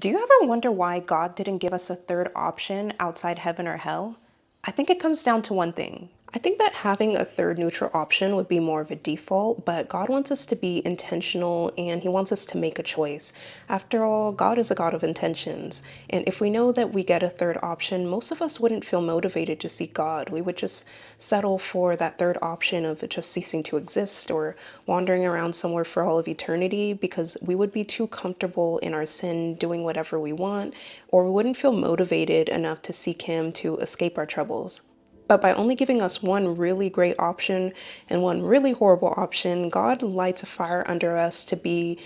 Do you ever wonder why God didn't give us a third option outside heaven or hell? I think it comes down to one thing. I think that having a third neutral option would be more of a default, but God wants us to be intentional and He wants us to make a choice. After all, God is a God of intentions. And if we know that we get a third option, most of us wouldn't feel motivated to seek God. We would just settle for that third option of just ceasing to exist or wandering around somewhere for all of eternity because we would be too comfortable in our sin doing whatever we want, or we wouldn't feel motivated enough to seek Him to escape our troubles. But by only giving us one really great option and one really horrible option, God lights a fire under us to be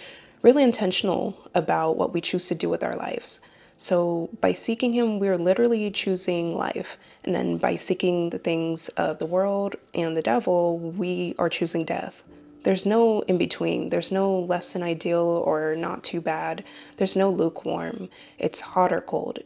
really intentional about what we choose to do with our lives. So by seeking Him, we're literally choosing life. And then by seeking the things of the world and the devil, we are choosing death. There's no in between. There's no less than ideal or not too bad. There's no lukewarm. It's hot or cold.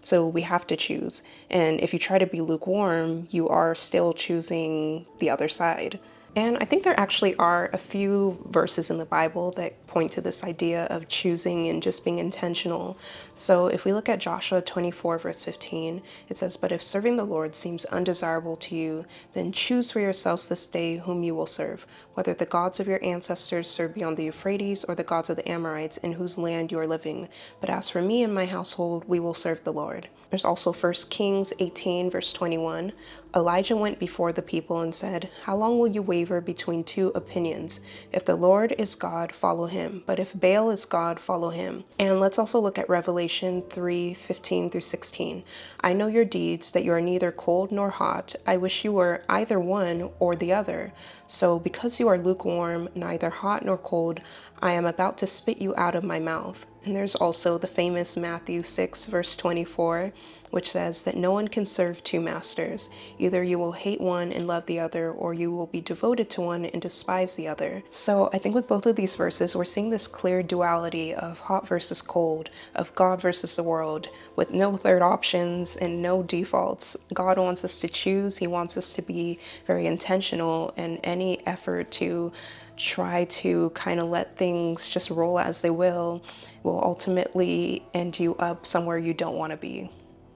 So we have to choose. And if you try to be lukewarm, you are still choosing the other side. And I think there actually are a few verses in the Bible that point to this idea of choosing and just being intentional. So if we look at Joshua 24, verse 15, it says, "But if serving the Lord seems undesirable to you, then choose for yourselves this day whom you will serve, whether the gods of your ancestors served beyond the Euphrates or the gods of the Amorites in whose land you are living. But as for me and my household, we will serve the Lord." There's also 1 Kings 18, verse 21. Elijah went before the people and said, "How long will you waver between two opinions? If the Lord is God, follow him. But if Baal is God, follow him." And let's also look at Revelation 3:15 through 16. "I know your deeds, that you are neither cold nor hot. I wish you were either one or the other. So because you are lukewarm, neither hot nor cold, I am about to spit you out of my mouth." And there's also the famous Matthew 6, verse 24, which says that no one can serve two masters. Either you will hate one and love the other, or you will be devoted to one and despise the other. So I think with both of these verses, we're seeing this clear duality of hot versus cold, of God versus the world, with no third options and no defaults. God wants us to choose. He wants us to be very intentional, and any effort to try to kind of let things just roll as they will ultimately end you up somewhere you don't want to be.